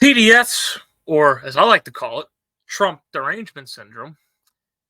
TDS, or as I like to call it, Trump derangement syndrome,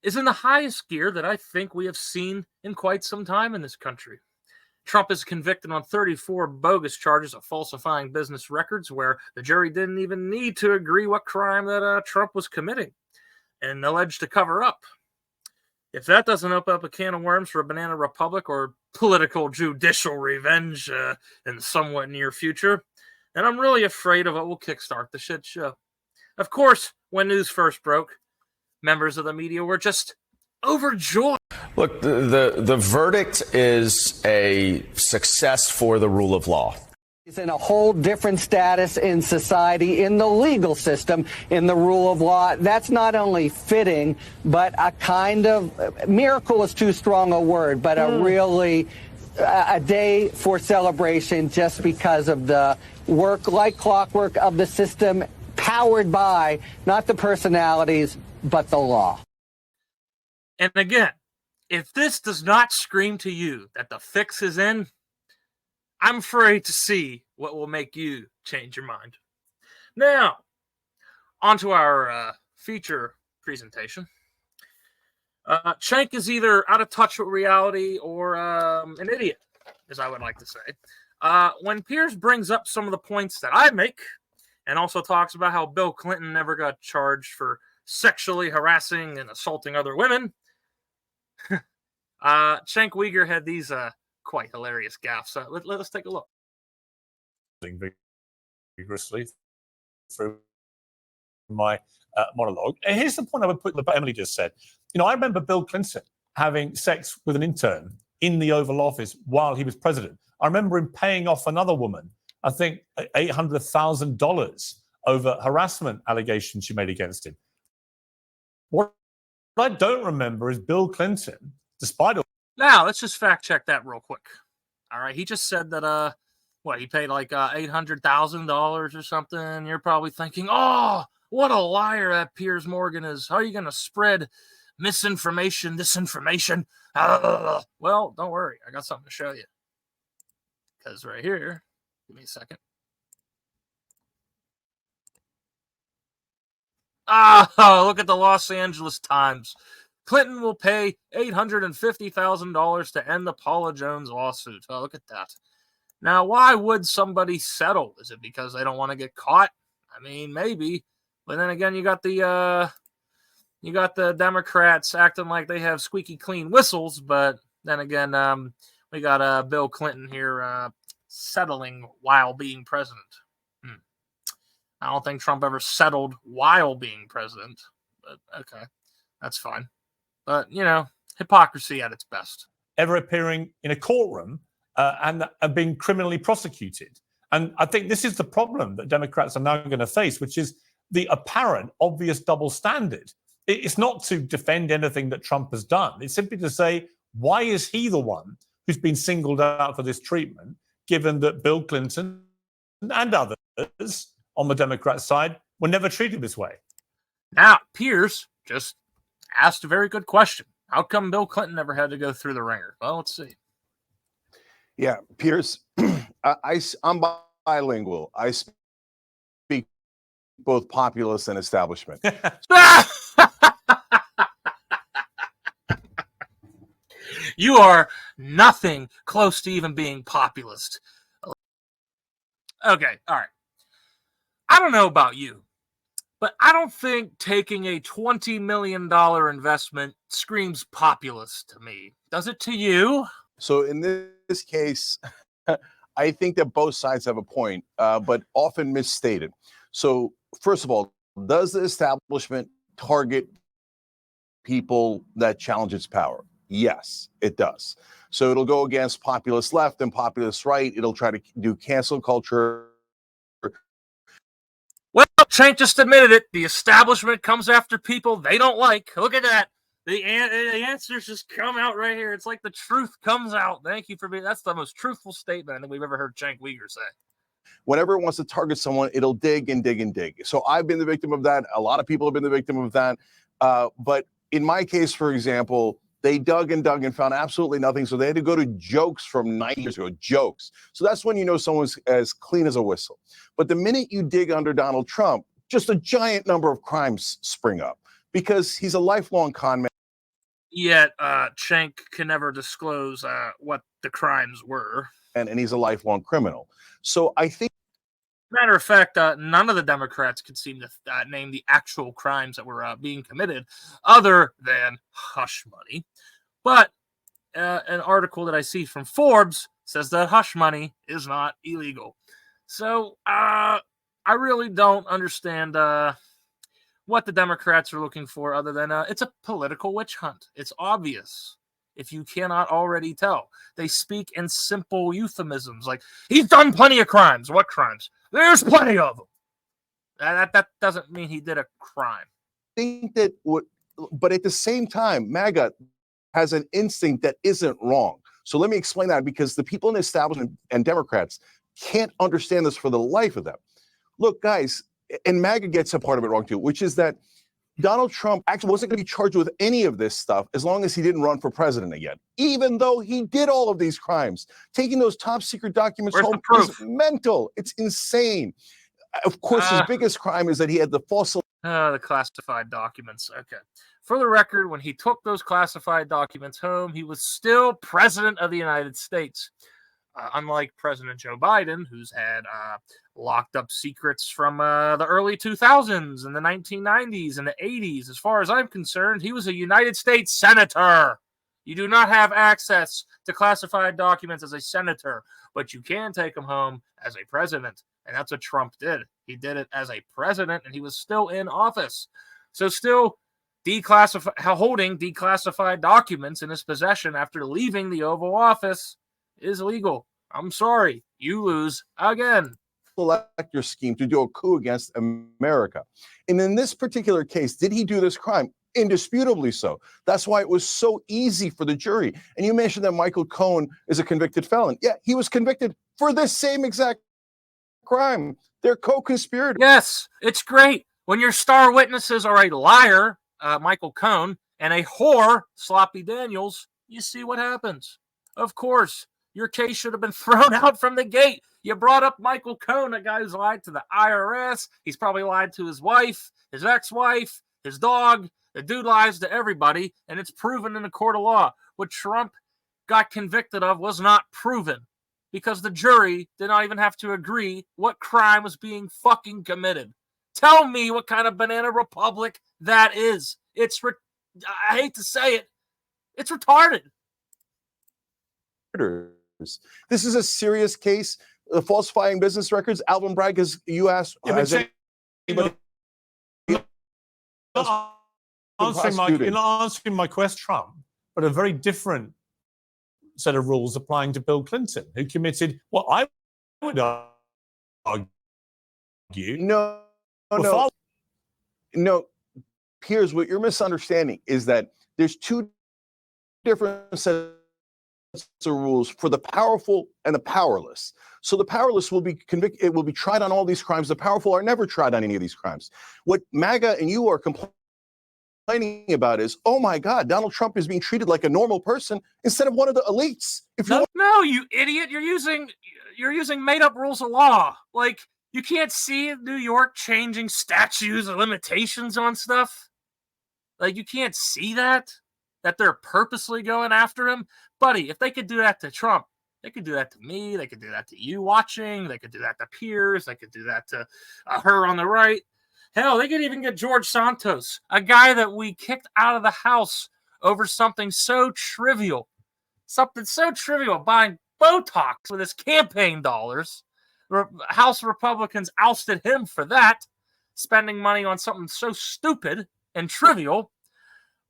is in the highest gear that I think we have seen in quite some time in this country. Trump is convicted on 34 bogus charges of falsifying business records where the jury didn't even need to agree what crime that Trump was committing and alleged to cover up. If that doesn't open up a can of worms for a banana republic or political judicial revenge in the somewhat near future, then I'm really afraid of what will kickstart the shit show. Of course, when news first broke, members of the media were just overjoyed. Look, the verdict is a success for the rule of law. He's in a whole different status in society, in the legal system, in the rule of law. That's not only fitting, but a kind of miracle is too strong a word, but a really a day for celebration just because of the work like clockwork of the system powered by not the personalities, but the law. And again, if this does not scream to you that the fix is in, I'm afraid to see what will make you change your mind. Now, onto our feature presentation. Cenk is either out of touch with reality or an idiot, as I would like to say. When Piers brings up some of the points that I make, and also talks about how Bill Clinton never got charged for sexually harassing and assaulting other women, Cenk Uygur had these quite hilarious gaffes. Let us take a look. Vigorously through my monologue. And here's the point I would put that Emily just said. You know, I remember Bill Clinton having sex with an intern in the Oval Office while he was president. I remember him paying off another woman, I think $800,000 over harassment allegations she made against him. What I don't remember is Bill Clinton, despite all. Now, let's just fact check that real quick. All right, he just said that, he paid like $800,000 or something. You're probably thinking, oh, what a liar that Piers Morgan is. How are you going to spread misinformation, disinformation? Well, don't worry. I got something to show you. Because right here, give me a second. Look at the Los Angeles Times. Clinton will pay $850,000 to end the Paula Jones lawsuit. Oh, look at that. Now, why would somebody settle? Is it because they don't want to get caught? I mean, maybe. But then again, you got the Democrats acting like they have squeaky clean whistles. But then again, we got Bill Clinton here settling while being president. I don't think Trump ever settled while being president. But okay, that's fine. But, you know, hypocrisy at its best. Ever appearing in a courtroom and being criminally prosecuted. And I think this is the problem that Democrats are now going to face, which is the apparent, obvious double standard. It's not to defend anything that Trump has done. It's simply to say, why is he the one who's been singled out for this treatment, given that Bill Clinton and others on the Democrat side were never treated this way? Now, Piers just asked a very good question. How come Bill Clinton never had to go through the ringer? Well, let's see. Yeah, Piers, I'm bilingual. I speak both populist and establishment. You are nothing close to even being populist. Okay, all right. I don't know about you, but I don't think taking a $20 million investment screams populist to me. Does it to you? So in this case, I think that both sides have a point, but often misstated. So first of all, does the establishment target people that challenge its power? Yes, it does. So it'll go against populist left and populist right. It'll try to do cancel culture. Well, Cenk just admitted it. The establishment comes after people they don't like. Look at that. The answers just come out right here. It's like the truth comes out. Thank you for being. That's the most truthful statement I think we've ever heard Cenk Uygur say. Whenever it wants to target someone, it'll dig and dig and dig. So I've been the victim of that. A lot of people have been the victim of that. But in my case, for example, They dug and dug and found absolutely nothing. So they had to go to jokes from 9 years ago, jokes. So that's when you know someone's as clean as a whistle. But the minute you dig under Donald Trump, just a giant number of crimes spring up because he's a lifelong con man. Yet Cenk can never disclose what the crimes were. And he's a lifelong criminal. So I think. Matter of fact, none of the Democrats could seem to name the actual crimes that were being committed other than hush money. But an article that I see from Forbes says that hush money is not illegal. So I really don't understand what the Democrats are looking for other than it's a political witch hunt. It's obvious. If you cannot already tell, they speak in simple euphemisms like, he's done plenty of crimes. What crimes? There's plenty of them. That doesn't mean he did a crime. I think that but at the same time, MAGA has an instinct that isn't wrong. So let me explain that, because the people in the establishment and Democrats can't understand this for the life of them. Look, guys, and MAGA gets a part of it wrong too, which is that Donald Trump actually wasn't going to be charged with any of this stuff as long as he didn't run for president again, even though he did all of these crimes. Taking those top secret documents home is mental. It's insane. Of course, his biggest crime is that he had the the classified documents. Okay. For the record, when he took those classified documents home, he was still president of the United States. Unlike President Joe Biden, who's had locked up secrets from the early 2000s and the 1990s and the 80s. As far as I'm concerned, he was a United States senator. You do not have access to classified documents as a senator, but you can take them home as a president. And that's what Trump did. He did it as a president, and he was still in office. So still holding declassified documents in his possession after leaving the Oval Office is illegal. I'm sorry. You lose again. Elector scheme to do a coup against America. And in this particular case, did he do this crime? Indisputably so. That's why it was so easy for the jury. And you mentioned that Michael Cohen is a convicted felon. Yeah, he was convicted for this same exact crime. They're co-conspirators. Yes, it's great. When your star witnesses are a liar, Michael Cohen, and a whore, Sloppy Daniels, you see what happens. Of course, your case should have been thrown out from the gate. You brought up Michael Cohen, a guy who's lied to the IRS. He's probably lied to his wife, his ex-wife, his dog. The dude lies to everybody, and it's proven in a court of law. What Trump got convicted of was not proven because the jury did not even have to agree what crime was being fucking committed. Tell me what kind of banana republic that is. I hate to say it. It's retarded. This is a serious case. Falsifying business records. Alvin Bragg, as you asked, you're not answering my question, Trump, but a very different set of rules applying to Bill Clinton, who committed what I would argue. No, Piers, what you're misunderstanding is that there's two different sets of rules for the powerful and the powerless. So the powerless will be convicted, it will be tried on all these crimes. The powerful are never tried on any of these crimes. What MAGA and you are complaining about is, oh my God, Donald Trump is being treated like a normal person instead of one of the elites. No, you idiot. You're using made-up rules of law. Like, you can't see New York changing statutes or limitations on stuff. Like, you can't see that they're purposely going after him. Buddy, if they could do that to Trump, they could do that to me. They could do that to you watching. They could do that to Piers. They could do that to her on the right. Hell, they could even get George Santos, a guy that we kicked out of the House over something so trivial. Buying Botox with his campaign dollars. House Republicans ousted him for that, spending money on something so stupid and trivial.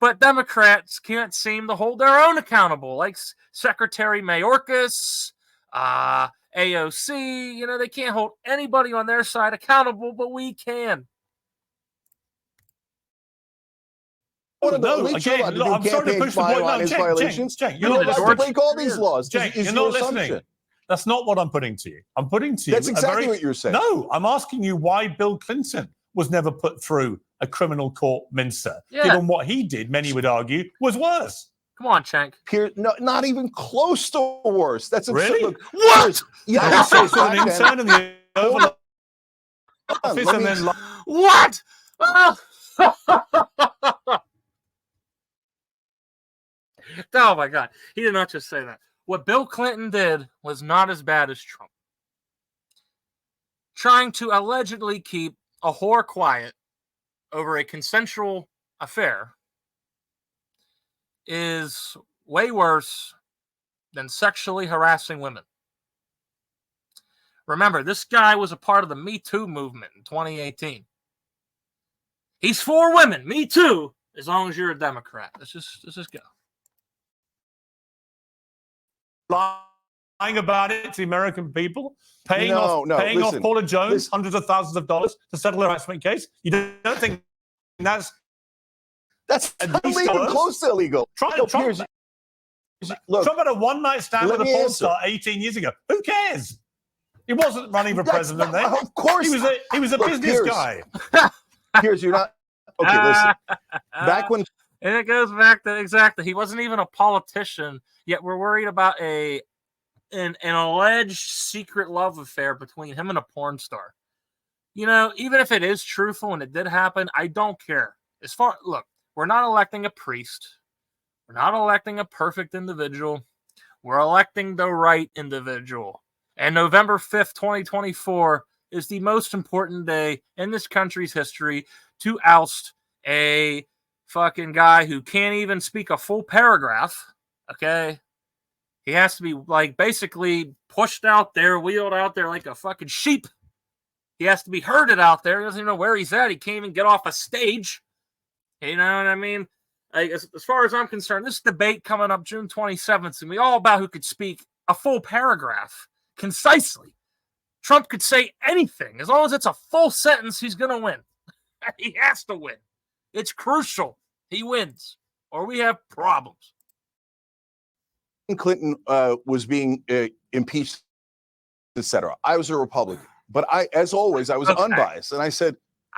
But Democrats can't seem to hold their own accountable, like Secretary Mayorkas, AOC. They can't hold anybody on their side accountable, but we can. I'm sorry to push the point on his violations. You're not allowed to break all these laws. You're not listening. That's not what I'm putting to you. I'm putting to you. That's exactly what you're saying. No, I'm asking you why Bill Clinton was never put through a criminal court mincer, given what he did, many would argue, was worse. Come on, Cenk. Piers, no, not even close to worse. That's absurd. Really? Look, What? Piers, yeah, I so saw an back intern in the Hold Oval on, Office let and me- then What? Oh my God. He did not just say that. What Bill Clinton did was not as bad as Trump. Trying to allegedly keep a whore quiet over a consensual affair is way worse than sexually harassing women. Remember, this guy was a part of the Me Too movement in 2018. He's for women. Me too, as long as you're a Democrat. Let's just go. lying about it to the American people, paying off listen, Paula Jones hundreds of thousands of dollars to settle a harassment case. You don't think that's not even close to illegal. Trump Look, had a one-night stand let with a me porn answer. star 18 years ago. Who cares? He wasn't running for That's president not- then. of course he was a Look, business Piers. guy. Piers, you're not. Okay, listen. Back when And it goes back to exactly. He wasn't even a politician, yet we're worried about an alleged secret love affair between him and a porn star. You know, even if it is truthful and it did happen, I don't care. Look, we're not electing a priest. We're not electing a perfect individual. We're electing the right individual. And November 5th, 2024 is the most important day in this country's history to oust a fucking guy who can't even speak a full paragraph. Okay? He has to be like basically pushed out there, wheeled out there like a fucking sheep. He has to be herded out there. He doesn't even know where he's at. He can't even get off a stage. You know what I mean? Like, as far as I'm concerned, this debate coming up June 27th is going to be all about who could speak a full paragraph concisely. Trump could say anything. As long as it's a full sentence, he's going to win. He has to win. It's crucial. He wins, or we have problems. Clinton was being impeached, etc., I was a Republican. But as always, I was unbiased. And I said,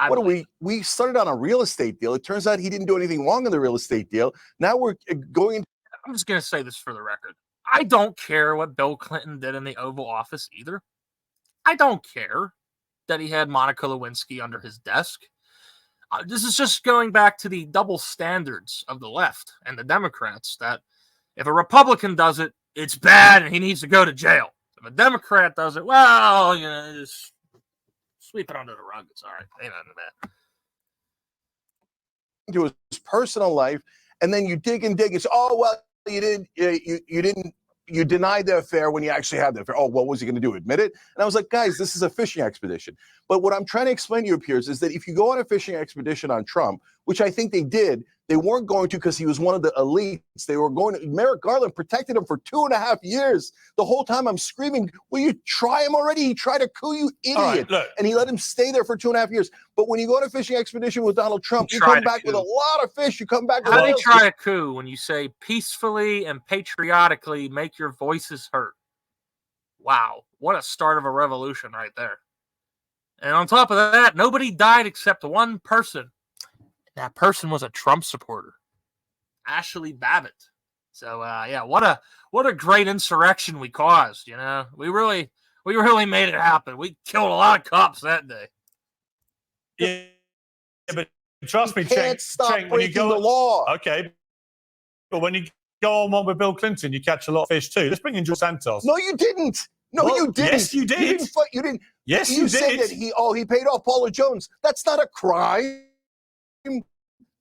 what do we started on a real estate deal. It turns out he didn't do anything wrong in the real estate deal. Now we're going into. I'm just going to say this for the record. I don't care what Bill Clinton did in the Oval Office either. I don't care that he had Monica Lewinsky under his desk. This is just going back to the double standards of the left and the Democrats, that if a Republican does it, it's bad and he needs to go to jail. If a Democrat does it, well, you know, just sweep it under the rug. It's all right. Ain't nothing bad. Into his personal life, and then you dig and dig and say, oh, well, you denied the affair when you actually had the affair. Oh, what was he going to do? Admit it? And I was like, guys, this is a fishing expedition. But what I'm trying to explain to you, Piers, is that if you go on a fishing expedition on Trump, which I think they did, they weren't going to because he was one of the elites. They were going to. Merrick Garland protected him for 2.5 years. The whole time I'm screaming, will you try him already? He tried to coup, you idiot. Right, look. And he let him stay there for 2.5 years. But when you go on a fishing expedition with Donald Trump, you tried come to back with coup. a lot of fish. You come back with How a do lot they of try a coup when you say peacefully and patriotically make your voices heard? Wow, what a start of a revolution right there. And on top of that, nobody died except one person. That person was a Trump supporter, Ashley Babbitt. So yeah, what a great insurrection we caused. You know, we really made it happen. We killed a lot of cops that day. Yeah, but trust me, can't Cenk, stop Cenk, when you breaking go, the law. Okay, but when you go on one with Bill Clinton, you catch a lot of fish too. Let's bring in George Santos. No, you didn't. No, Well, you didn't. yes, you did. You didn't. You didn't. Yes, you you said did. that he paid off Paula Jones. That's not a crime.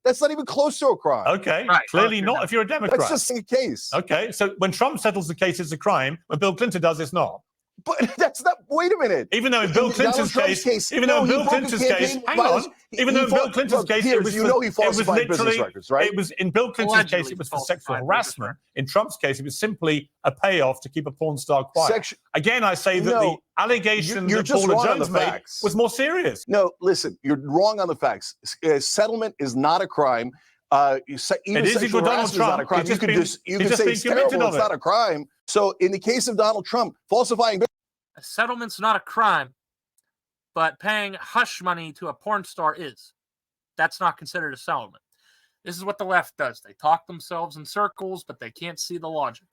That's not even close to a crime. Okay, Right. clearly not if you're a Democrat. That's just a case. Okay, so when Trump settles the case, it's a crime. When Bill Clinton does, it's not. But that's not. Wait a minute. Even though in Bill Clinton's case, even though in Bill Clinton's case, hang on. Even though in Bill Clinton's case, it was you know he falsified business literally, records, right? it was in Bill Clinton's Allegedly case, it was for falsified sexual business harassment. records. In Trump's case, it was simply a payoff to keep a porn star quiet. Again, I say that No, the allegation you're that just Paula wrong on Jones the made facts. was more serious. No, listen, you're wrong on the facts. Settlement is not a crime. Even It is sexual equal Donald harassment is not a Trump. crime. It's You just can been- just you it's can just say been it's convicted terrible. of It's it. not a crime. So in the case of Donald Trump, falsifying. A settlement's not a crime, but paying hush money to a porn star is. That's not considered a settlement. This is what the left does. They talk themselves in circles, but they can't see the logic.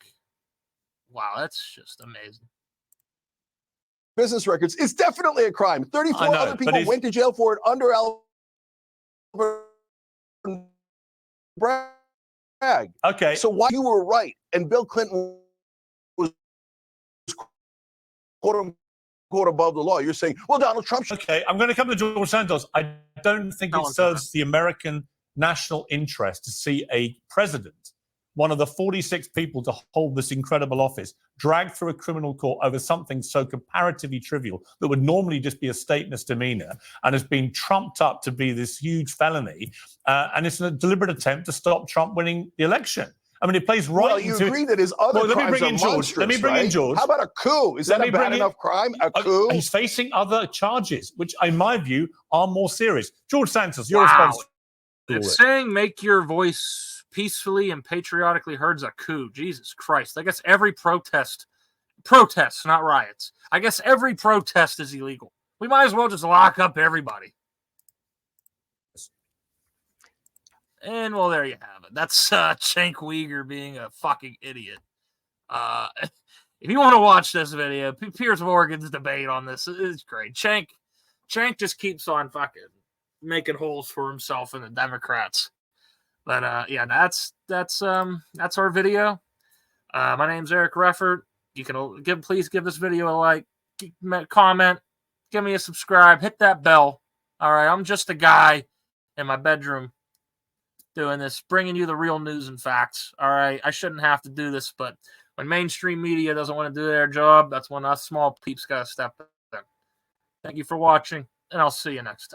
Wow, that's just amazing. Business records is definitely a crime. 34 other people went to jail for it under Alvin Bragg. Okay. So why you were right and Bill Clinton was quote unquote above the law, you're saying, well, Donald Trump should. Okay, I'm going to come to George Santos. I don't think it serves the American national interest to see a president, one of the 46 people to hold this incredible office, dragged through a criminal court over something so comparatively trivial that would normally just be a state misdemeanor and has been trumped up to be this huge felony. And it's a deliberate attempt to stop Trump winning the election. I mean, it plays right well, you into... agree that his other crimes let me bring are in George. monstrous, Let me bring in George. How about a coup? Is that a bad enough crime? A coup? He's facing other charges, which, in my view, are more serious. George Santos, your response. If saying make your voice peacefully and patriotically heard's a coup, Jesus Christ. I guess every protests, not riots. I guess every protest is illegal. We might as well just lock up everybody. And, well, there you have it. That's Cenk Uygur being a fucking idiot. If you want to watch this video, Piers Morgan's debate on this is great. Cenk just keeps on fucking making holes for himself and the Democrats. But, yeah, that's our video. My name's Eric Reffert. You can please give this video a like, comment, give me a subscribe, hit that bell. All right, I'm just a guy in my bedroom doing this, bringing you the real news and facts. All right, I shouldn't have to do this, but when mainstream media doesn't want to do their job, that's when us small peeps got to step in. Thank you for watching, and I'll see you next time.